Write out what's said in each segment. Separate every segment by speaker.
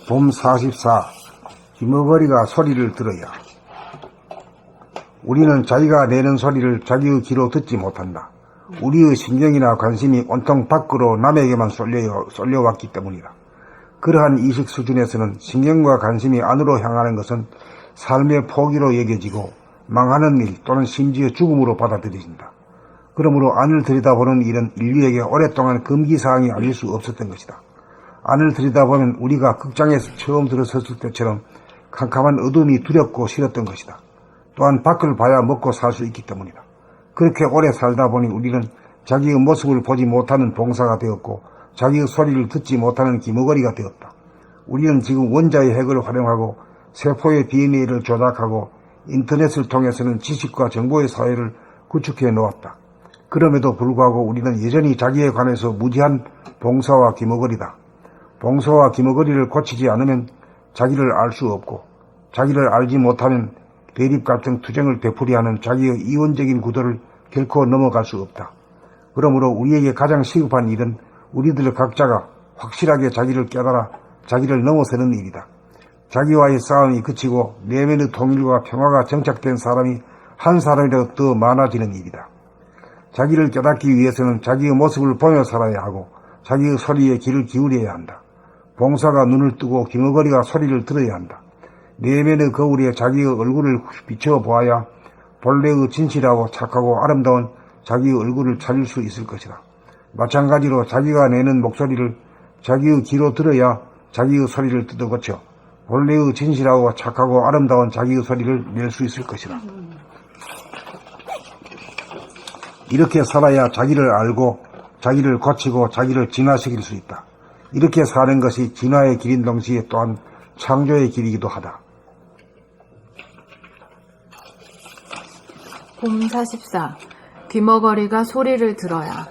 Speaker 1: 봄 44. 귀머거리가 소리를 들어야. 우리는 자기가 내는 소리를 자기의 귀로 듣지 못한다. 우리의 신경이나 관심이 온통 밖으로 남에게만 쏠려왔기 때문이다. 그러한 이식 수준에서는 신경과 관심이 안으로 향하는 것은 삶의 포기로 여겨지고 망하는 일 또는 심지어 죽음으로 받아들여진다. 그러므로 안을 들여다보는 일은 인류에게 오랫동안 금기사항이 아닐 수 없었던 것이다. 안을 들여다보면 우리가 극장에서 처음 들어섰을 때처럼 캄캄한 어둠이 두렵고 싫었던 것이다. 또한 밖을 봐야 먹고 살 수 있기 때문이다. 그렇게 오래 살다 보니 우리는 자기의 모습을 보지 못하는 봉사가 되었고 자기의 소리를 듣지 못하는 귀머거리가 되었다. 우리는 지금 원자의 핵을 활용하고 세포의 DNA를 조작하고 인터넷을 통해서는 지식과 정보의 사회를 구축해 놓았다. 그럼에도 불구하고 우리는 여전히 자기에 관해서 무지한 봉사와 귀머거리다. 봉사와 귀머거리를 고치지 않으면 자기를 알 수 없고 자기를 알지 못하면 대립 같은 투쟁을 되풀이하는 자기의 이원적인 구도를 결코 넘어갈 수 없다. 그러므로 우리에게 가장 시급한 일은 우리들 각자가 확실하게 자기를 깨달아 자기를 넘어서는 일이다. 자기와의 싸움이 그치고 내면의 통일과 평화가 정착된 사람이 한 사람이라도 더 많아지는 일이다. 자기를 깨닫기 위해서는 자기의 모습을 보며 살아야 하고 자기의 소리에 귀를 기울여야 한다. 봉사가 눈을 뜨고 귀머거리가 소리를 들어야 한다. 내면의 거울에 자기의 얼굴을 비춰보아야 본래의 진실하고 착하고 아름다운 자기의 얼굴을 찾을 수 있을 것이다. 마찬가지로 자기가 내는 목소리를 자기의 귀로 들어야 자기의 소리를 뜯어고쳐 본래의 진실하고 착하고 아름다운 자기의 소리를 낼 수 있을 것이다. 이렇게 살아야 자기를 알고 자기를 고치고 자기를 진화시킬 수 있다. 이렇게 사는 것이 진화의 길인 동시에 또한 창조의 길이기도 하다.
Speaker 2: 봄 44. 귀머거리가 소리를 들어야.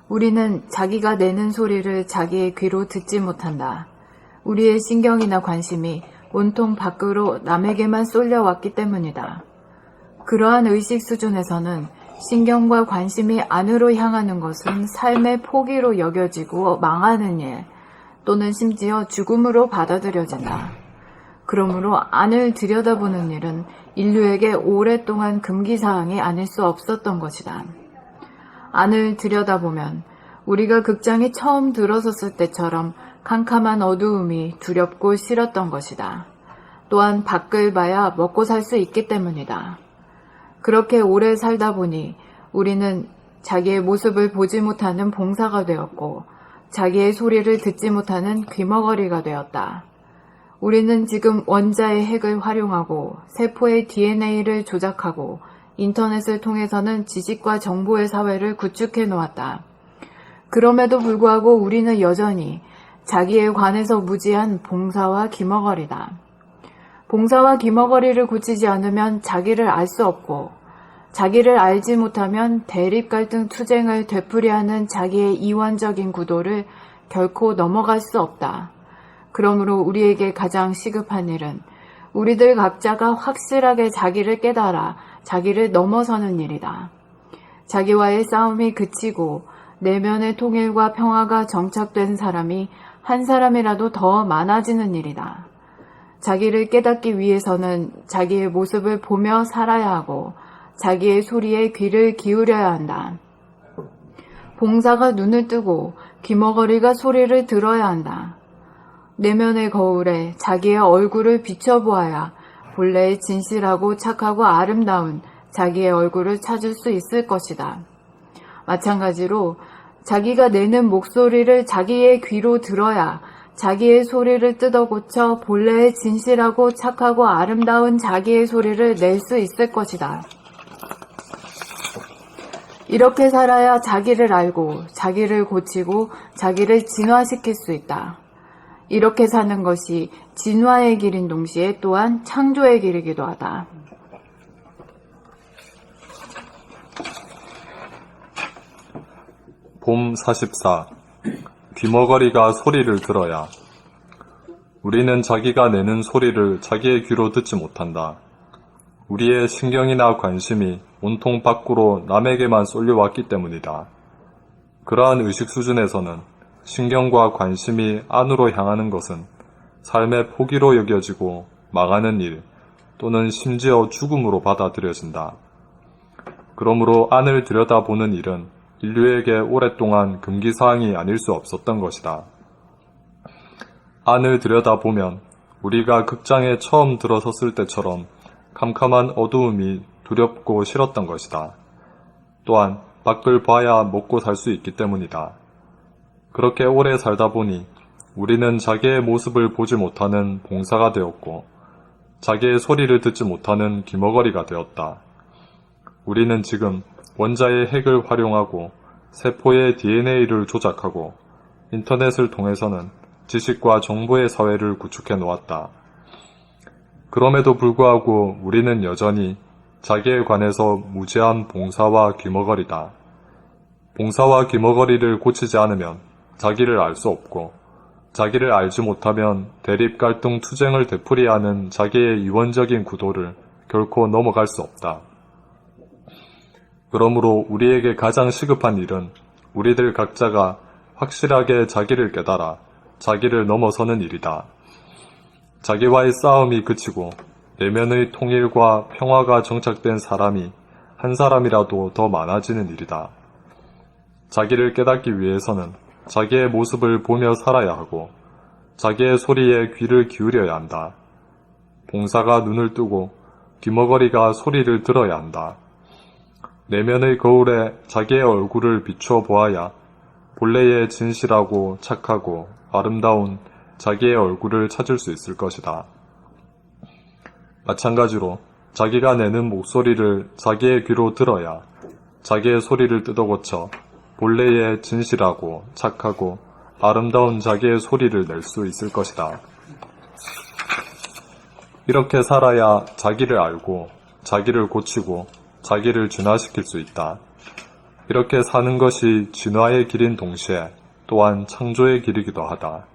Speaker 2: 우리는 자기가 내는 소리를 자기의 귀로 듣지 못한다. 우리의 신경이나 관심이 온통 밖으로 남에게만 쏠려왔기 때문이다. 그러한 의식 수준에서는 신경과 관심이 안으로 향하는 것은 삶의 포기로 여겨지고 망하는 일, 또는 심지어 죽음으로 받아들여진다. 그러므로 안을 들여다보는 일은 인류에게 오랫동안 금기사항이 아닐 수 없었던 것이다. 안을 들여다보면 우리가 극장에 처음 들어섰을 때처럼 캄캄한 어두움이 두렵고 싫었던 것이다. 또한 밖을 봐야 먹고 살 수 있기 때문이다. 그렇게 오래 살다 보니 우리는 자기의 모습을 보지 못하는 봉사가 되었고 자기의 소리를 듣지 못하는 귀머거리가 되었다. 우리는 지금 원자의 핵을 활용하고 세포의 DNA를 조작하고 인터넷을 통해서는 지식과 정보의 사회를 구축해 놓았다. 그럼에도 불구하고 우리는 여전히 자기에 관해서 무지한 봉사와 귀머거리다. 봉사와 귀머거리를 고치지 않으면 자기를 알 수 없고 자기를 알지 못하면 대립 갈등 투쟁을 되풀이하는 자기의 이원적인 구도를 결코 넘어갈 수 없다. 그러므로 우리에게 가장 시급한 일은 우리들 각자가 확실하게 자기를 깨달아 자기를 넘어서는 일이다. 자기와의 싸움이 그치고 내면의 통일과 평화가 정착된 사람이 한 사람이라도 더 많아지는 일이다. 자기를 깨닫기 위해서는 자기의 모습을 보며 살아야 하고 자기의 소리에 귀를 기울여야 한다. 봉사가 눈을 뜨고 귀머거리가 소리를 들어야 한다. 내면의 거울에 자기의 얼굴을 비춰보아야 본래의 진실하고 착하고 아름다운 자기의 얼굴을 찾을 수 있을 것이다. 마찬가지로 자기가 내는 목소리를 자기의 귀로 들어야 자기의 소리를 뜯어고쳐 본래의 진실하고 착하고 아름다운 자기의 소리를 낼 수 있을 것이다. 이렇게 살아야 자기를 알고 자기를 고치고 자기를 진화시킬 수 있다. 이렇게 사는 것이 진화의 길인 동시에 또한 창조의 길이기도 하다.
Speaker 3: 봄 44. 귀머거리가 소리를 들어야. 우리는 자기가 내는 소리를 자기의 귀로 듣지 못한다. 우리의 신경이나 관심이 온통 밖으로 남에게만 쏠려왔기 때문이다. 그러한 의식 수준에서는 신경과 관심이 안으로 향하는 것은 삶의 포기로 여겨지고 망하는 일 또는 심지어 죽음으로 받아들여진다. 그러므로 안을 들여다보는 일은 인류에게 오랫동안 금기사항이 아닐 수 없었던 것이다. 안을 들여다보면 우리가 극장에 처음 들어섰을 때처럼 캄캄한 어두움이 두렵고 싫었던 것이다. 또한 밖을 봐야 먹고 살 수 있기 때문이다. 그렇게 오래 살다 보니 우리는 자기의 모습을 보지 못하는 봉사가 되었고 자기의 소리를 듣지 못하는 귀머거리가 되었다. 우리는 지금 원자의 핵을 활용하고 세포의 DNA를 조작하고 인터넷을 통해서는 지식과 정보의 사회를 구축해 놓았다. 그럼에도 불구하고 우리는 여전히 자기에 관해서 무지한 봉사와 귀머거리다. 봉사와 귀머거리를 고치지 않으면 자기를 알 수 없고 자기를 알지 못하면 대립, 갈등, 투쟁을 되풀이하는 하는 자기의 이원적인 구도를 결코 넘어갈 수 없다. 그러므로 우리에게 가장 시급한 일은 우리들 각자가 확실하게 자기를 깨달아 자기를 넘어서는 일이다. 자기와의 싸움이 그치고 내면의 통일과 평화가 정착된 사람이 한 사람이라도 더 많아지는 일이다. 자기를 깨닫기 위해서는 자기의 모습을 보며 살아야 하고 자기의 소리에 귀를 기울여야 한다. 봉사가 눈을 뜨고 귀머거리가 소리를 들어야 한다. 내면의 거울에 자기의 얼굴을 비추어 보아야 본래의 진실하고 착하고 아름다운 자기의 얼굴을 찾을 수 있을 것이다. 마찬가지로 자기가 내는 목소리를 자기의 귀로 들어야 자기의 소리를 뜯어고쳐 본래의 진실하고 착하고 아름다운 자기의 소리를 낼 수 있을 것이다. 이렇게 살아야 자기를 알고 자기를 고치고 자기를 진화시킬 수 있다. 이렇게 사는 것이 진화의 길인 동시에 또한 창조의 길이기도 하다.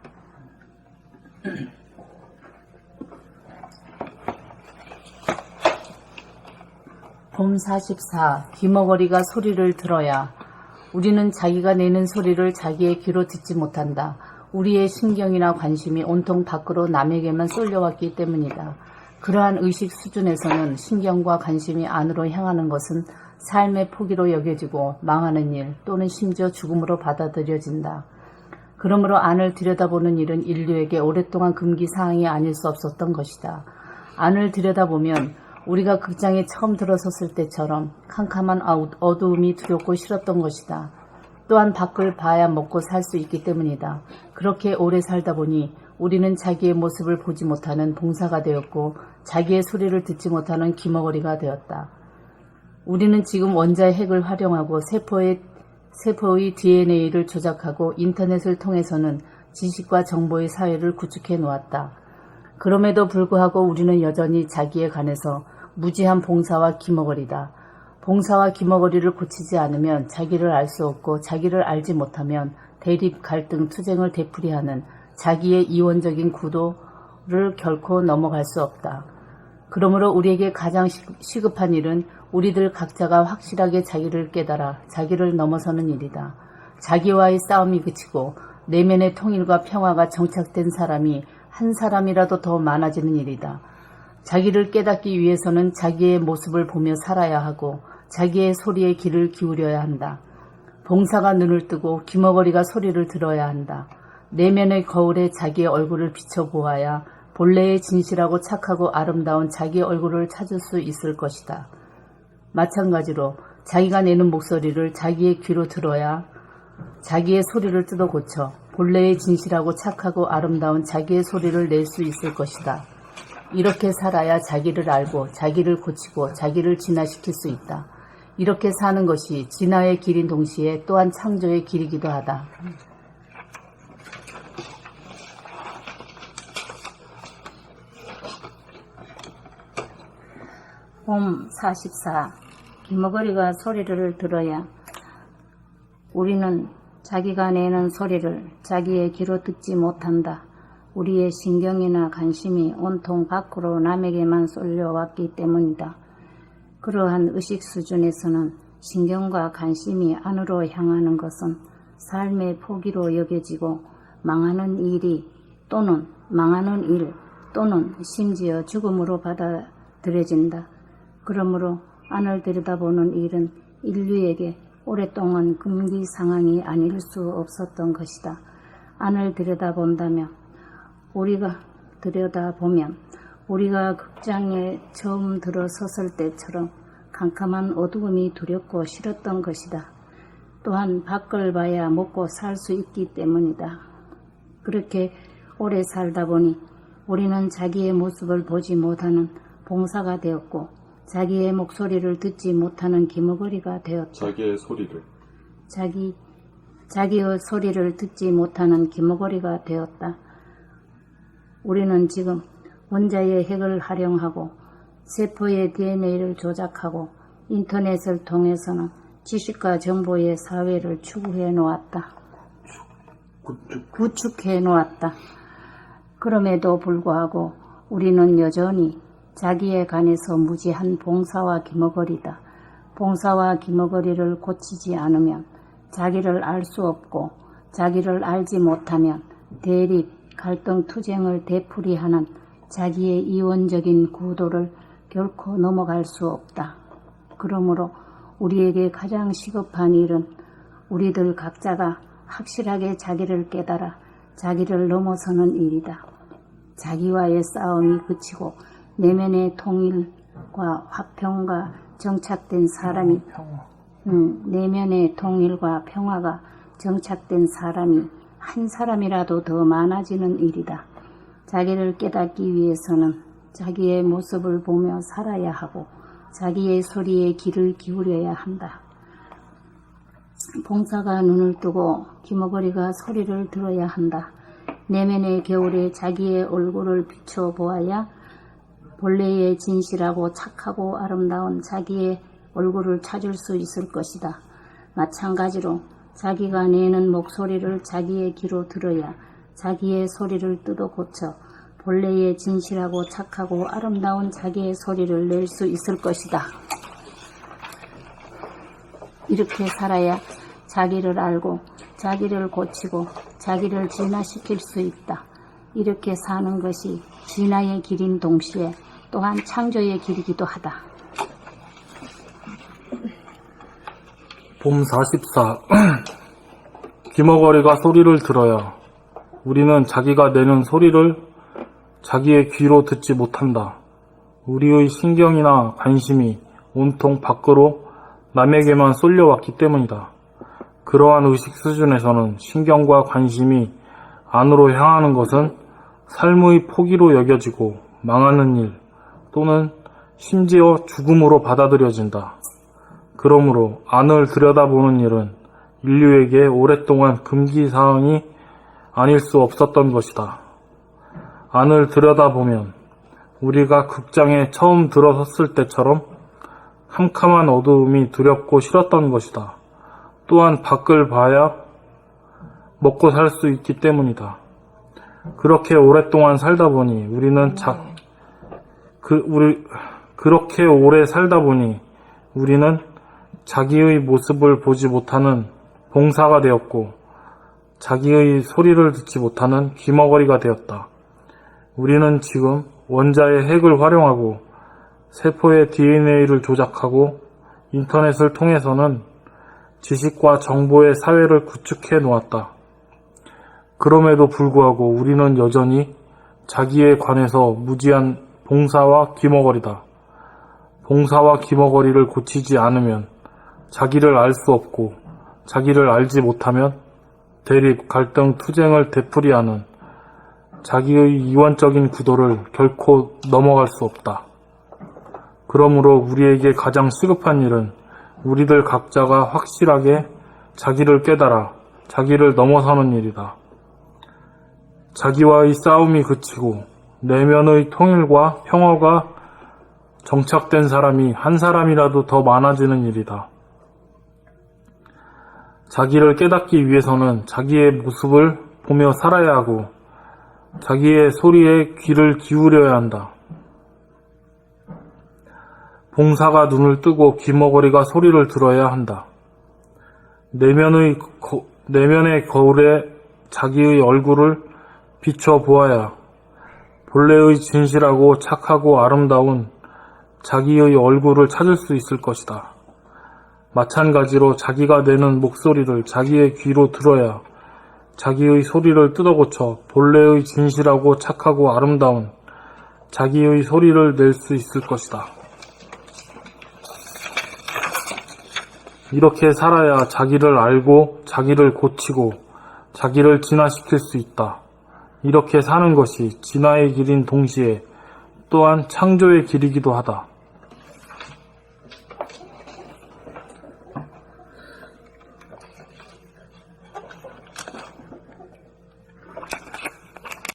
Speaker 4: 봄 44. 귀머거리가 소리를 들어야. 우리는 자기가 내는 소리를 자기의 귀로 듣지 못한다. 우리의 신경이나 관심이 온통 밖으로 남에게만 쏠려왔기 때문이다. 그러한 의식 수준에서는 신경과 관심이 안으로 향하는 것은 삶의 포기로 여겨지고 망하는 일 또는 심지어 죽음으로 받아들여진다. 그러므로 안을 들여다보는 일은 인류에게 오랫동안 금기사항이 아닐 수 없었던 것이다. 안을 들여다보면 우리가 극장에 처음 들어섰을 때처럼 캄캄한 어두움이 두렵고 싫었던 것이다. 또한 밖을 봐야 먹고 살 수 있기 때문이다. 그렇게 오래 살다 보니 우리는 자기의 모습을 보지 못하는 봉사가 되었고 자기의 소리를 듣지 못하는 귀머거리가 되었다. 우리는 지금 원자의 핵을 활용하고 세포의 DNA를 조작하고 인터넷을 통해서는 지식과 정보의 사회를 구축해 놓았다. 그럼에도 불구하고 우리는 여전히 자기에 관해서 무지한 봉사와 귀머거리다. 봉사와 귀머거리를 고치지 않으면 자기를 알 수 없고 자기를 알지 못하면 대립, 갈등, 투쟁을 되풀이하는 자기의 이원적인 구도를 결코 넘어갈 수 없다. 그러므로 우리에게 가장 시급한 일은 우리들 각자가 확실하게 자기를 깨달아 자기를 넘어서는 일이다. 자기와의 싸움이 그치고 내면의 통일과 평화가 정착된 사람이 한 사람이라도 더 많아지는 일이다. 자기를 깨닫기 위해서는 자기의 모습을 보며 살아야 하고 자기의 소리에 귀를 기울여야 한다. 봉사가 눈을 뜨고 귀머거리가 소리를 들어야 한다. 내면의 거울에 자기의 얼굴을 비춰보아야 본래의 진실하고 착하고 아름다운 자기의 얼굴을 찾을 수 있을 것이다. 마찬가지로 자기가 내는 목소리를 자기의 귀로 들어야 자기의 소리를 뜯어 고쳐 본래의 진실하고 착하고 아름다운 자기의 소리를 낼 수 있을 것이다. 이렇게 살아야 자기를 알고 자기를 고치고 자기를 진화시킬 수 있다. 이렇게 사는 것이 진화의 길인 동시에 또한 창조의 길이기도 하다. 봄 44. 귀머거리가 소리를 들어야. 우리는 자기가 내는 소리를 자기의 귀로 듣지 못한다. 우리의 신경이나 관심이 온통 밖으로 남에게만 쏠려왔기 때문이다. 그러한 의식 수준에서는 신경과 관심이 안으로 향하는 것은 삶의 포기로 여겨지고 망하는 일이 또는 망하는 일 또는 심지어 죽음으로 받아들여진다. 그러므로 안을 들여다보는 일은 인류에게 오랫동안 금기 상황이 아닐 수 없었던 것이다. 안을 들여다보면 우리가 극장에 처음 들어섰을 때처럼 캄캄한 어두움이 두렵고 싫었던 것이다. 또한 밖을 봐야 먹고 살 수 있기 때문이다. 그렇게 오래 살다 보니 우리는 자기의 모습을 보지 못하는 봉사가 되었고 자기의 목소리를 듣지 못하는 기머거리가 되었다.
Speaker 3: 자기의 소리를.
Speaker 4: 자기의 소리를 듣지 못하는 기머거리가 되었다. 우리는 지금 원자의 핵을 활용하고 세포의 DNA를 조작하고 인터넷을 통해서는 지식과 정보의 사회를 구축해 놓았다. 그럼에도 불구하고 우리는 여전히 자기에 관해서 무지한 봉사와 기머거리다. 봉사와 기머거리를 고치지 않으면 자기를 알 수 없고 자기를 알지 못하면 대립, 갈등, 투쟁을 되풀이하는 자기의 이원적인 구도를 결코 넘어갈 수 없다. 그러므로 우리에게 가장 시급한 일은 우리들 각자가 확실하게 자기를 깨달아 자기를 넘어서는 일이다. 자기와의 싸움이 그치고 내면의 통일과 화평과 정착된 사람이 내면의 통일과 평화가 정착된 사람이 한 사람이라도 더 많아지는 일이다. 자기를 깨닫기 위해서는 자기의 모습을 보며 살아야 하고 자기의 소리에 귀를 기울여야 한다. 봉사가 눈을 뜨고 기머거리가 소리를 들어야 한다. 내면의 겨울에 자기의 얼굴을 비춰보아야 본래의 진실하고 착하고 아름다운 자기의 얼굴을 찾을 수 있을 것이다. 마찬가지로 자기가 내는 목소리를 자기의 귀로 들어야 자기의 소리를 뜯어 고쳐 본래의 진실하고 착하고 아름다운 자기의 소리를 낼 수 있을 것이다. 이렇게 살아야 자기를 알고 자기를 고치고 자기를 진화시킬 수 있다. 이렇게 사는 것이 진화의 길인 동시에 또한 창조의 길이기도 하다.
Speaker 5: 봄 44. 기머거리가 소리를 들어야 우리는 자기가 내는 소리를 자기의 귀로 듣지 못한다. 우리의 신경이나 관심이 온통 밖으로 남에게만 쏠려왔기 때문이다. 그러한 의식 수준에서는 신경과 관심이 안으로 향하는 것은 삶의 포기로 여겨지고 망하는 일 또는 심지어 죽음으로 받아들여진다. 그러므로 안을 들여다보는 일은 인류에게 오랫동안 금기사항이 아닐 수 없었던 것이다. 안을 들여다보면 우리가 극장에 처음 들어섰을 때처럼 캄캄한 어두움이 두렵고 싫었던 것이다. 또한 밖을 봐야 먹고 살 수 있기 때문이다. 그렇게 오랫동안 살다 보니 그렇게 오래 살다 보니 우리는 자기의 모습을 보지 못하는 봉사가 되었고 자기의 소리를 듣지 못하는 귀머거리가 되었다. 우리는 지금 원자의 핵을 활용하고 세포의 DNA를 조작하고 인터넷을 통해서는 지식과 정보의 사회를 구축해 놓았다. 그럼에도 불구하고 우리는 여전히 자기에 관해서 무지한 봉사와 귀머거리다. 봉사와 귀머거리를 고치지 않으면 자기를 알 수 없고 자기를 알지 못하면 대립, 갈등, 투쟁을 되풀이하는 자기의 이원적인 구도를 결코 넘어갈 수 없다. 그러므로 우리에게 가장 시급한 일은 우리들 각자가 확실하게 자기를 깨달아 자기를 넘어서는 일이다. 자기와의 싸움이 그치고 내면의 통일과 평화가 정착된 사람이 한 사람이라도 더 많아지는 일이다. 자기를 깨닫기 위해서는 자기의 모습을 보며 살아야 하고 자기의 소리에 귀를 기울여야 한다. 봉사가 눈을 뜨고 귀머거리가 소리를 들어야 한다. 내면의 거울에 자기의 얼굴을 비춰보아야 본래의 진실하고 착하고 아름다운 자기의 얼굴을 찾을 수 있을 것이다. 마찬가지로 자기가 내는 목소리를 자기의 귀로 들어야 자기의 소리를 뜯어고쳐 본래의 진실하고 착하고 아름다운 자기의 소리를 낼 수 있을 것이다. 이렇게 살아야 자기를 알고 자기를 고치고 자기를 진화시킬 수 있다. 이렇게 사는 것이 진화의 길인 동시에 또한 창조의 길이기도 하다.